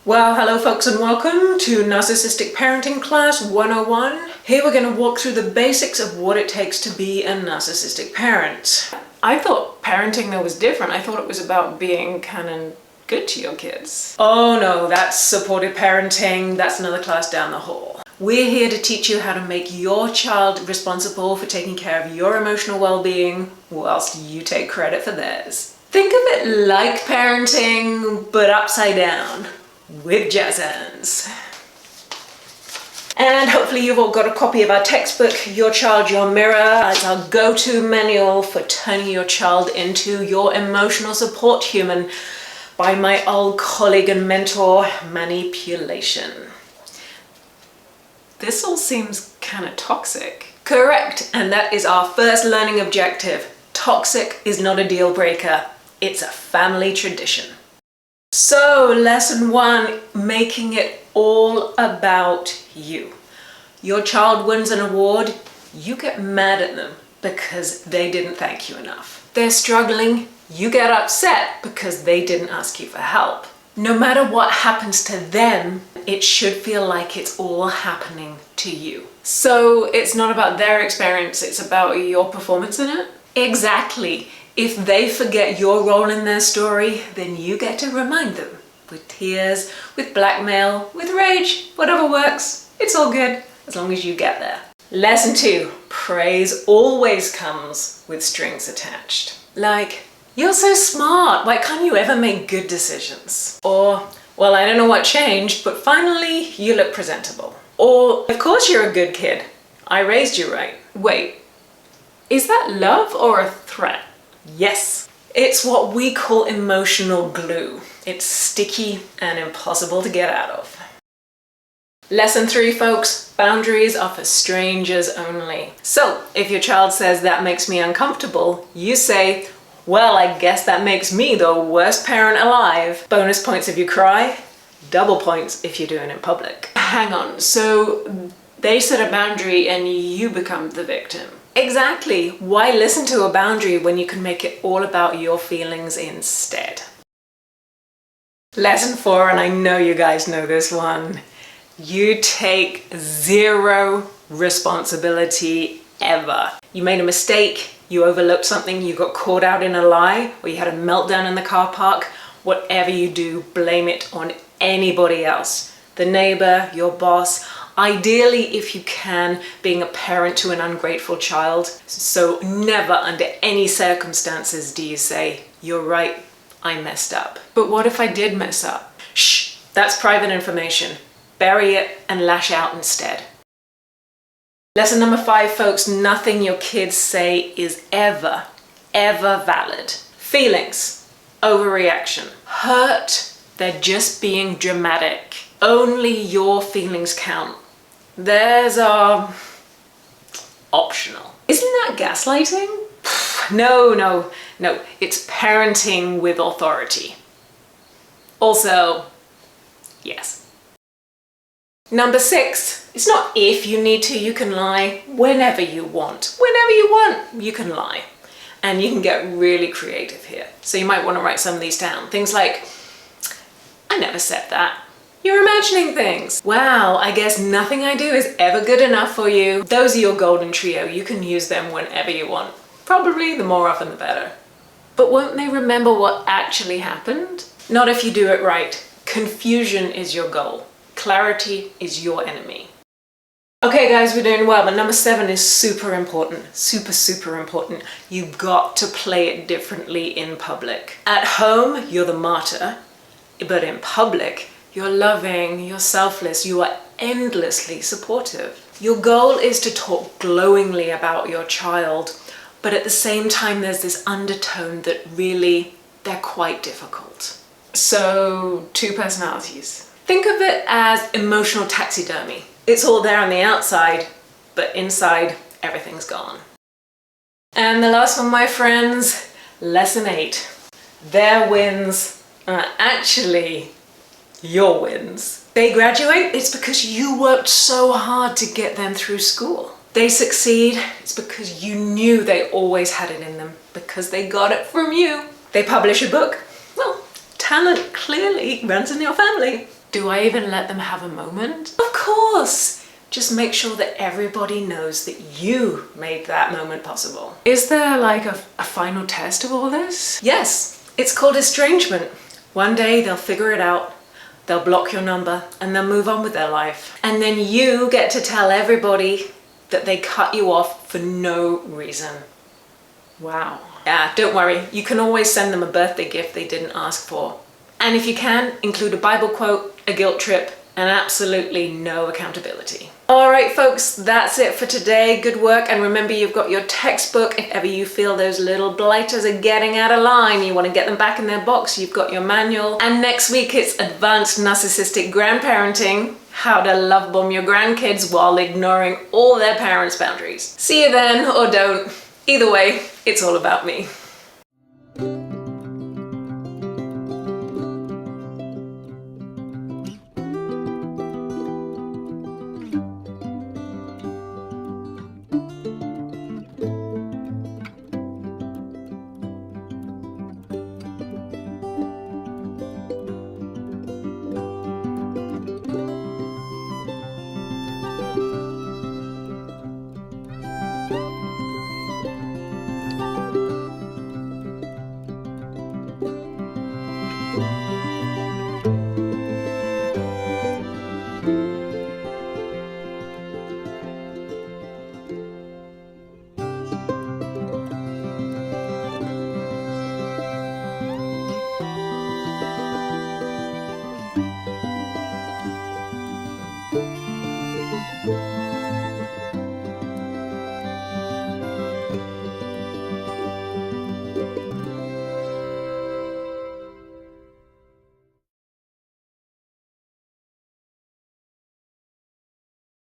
Well, hello folks and welcome to Narcissistic Parenting Class 101. Here we're going to walk through the basics of what it takes to be a narcissistic parent. I thought parenting though was different. I thought it was about being kind of good to your kids. Oh no, that's supportive parenting. That's another class down the hall. We're here to teach you how to make your child responsible for taking care of your emotional well-being whilst you take credit for theirs. Think of it like parenting, but upside down. With jazz hands. And hopefully you've all got a copy of our textbook, Your Child, Your Mirror. It's our go-to manual for turning your child into your emotional support human by my old colleague and mentor, Manipulation. This all seems kind of toxic. Correct, and that is our first learning objective. Toxic is not a deal breaker. It's a family tradition. So, lesson 1, making it all about you. Your child wins an award, you get mad at them because they didn't thank you enough. They're struggling, you get upset because they didn't ask you for help. No matter what happens to them, it should feel like it's all happening to you. So, it's not about their experience, it's about your performance in it? Exactly. If they forget your role in their story, then you get to remind them. With tears, with blackmail, with rage, whatever works. It's all good, as long as you get there. Lesson 2, praise always comes with strings attached. Like, you're so smart, why can't you ever make good decisions? Or, well, I don't know what changed, but finally you look presentable. Or, of course you're a good kid. I raised you right. Wait, is that love or a threat? Yes, it's what we call emotional glue. It's sticky and impossible to get out of. Lesson 3, folks, boundaries are for strangers only. So, if your child says that makes me uncomfortable, you say, well, I guess that makes me the worst parent alive. Bonus points if you cry, double points if you do it in public. Hang on, so they set a boundary and you become the victim. Exactly. Why listen to a boundary when you can make it all about your feelings instead? Lesson 4, and I know you guys know this one. You take zero responsibility ever. You made a mistake, you overlooked something, you got caught out in a lie, or you had a meltdown in the car park. Whatever you do, blame it on anybody else. The neighbor, your boss. Ideally, if you can, being a parent to an ungrateful child. So never under any circumstances do you say, you're right, I messed up. But what if I did mess up? Shh, that's private information. Bury it and lash out instead. Lesson number 5, folks, nothing your kids say is ever valid. Feelings, overreaction, hurt, they're just being dramatic. Only your feelings count. Theirs are optional. Isn't that gaslighting? No. It's parenting with authority. Also, yes. Number 6, it's not if you need to, you can lie whenever you want. Whenever you want, you can lie. And you can get really creative here. So you might want to write some of these down. Things like, I never said that. You're imagining things. Wow, I guess nothing I do is ever good enough for you. Those are your golden trio. You can use them whenever you want. Probably the more often the better. But won't they remember what actually happened? Not if you do it right. Confusion is your goal. Clarity is your enemy. Okay guys, we're doing well, but number 7 is super important. Super important. You've got to play it differently in public. At home, you're the martyr, but in public, you're loving, you're selfless, you are endlessly supportive. Your goal is to talk glowingly about your child, but at the same time there's this undertone that really, they're quite difficult. So, 2 personalities. Think of it as emotional taxidermy. It's all there on the outside, but inside, everything's gone. And the last one, my friends, lesson 8. Their wins are actually your wins. They graduate, it's because you worked so hard to get them through school. They succeed, it's because you knew they always had it in them, because they got it from you. They publish a book, well, talent clearly runs in your family. Do I even let them have a moment? Of course! Just make sure that everybody knows that you made that moment possible. Is there like a final test of all this? Yes, it's called estrangement. One day they'll figure it out, they'll block your number, and they'll move on with their life. And then you get to tell everybody that they cut you off for no reason. Wow. Yeah, don't worry, you can always send them a birthday gift they didn't ask for. And if you can, include a Bible quote, a guilt trip, and absolutely no accountability. All right, folks, that's it for today. Good work. And remember, you've got your textbook. If ever you feel those little blighters are getting out of line, you want to get them back in their box, you've got your manual. And next week, it's Advanced Narcissistic Grandparenting, how to love bomb your grandkids while ignoring all their parents' boundaries. See you then, or don't. Either way, it's all about me.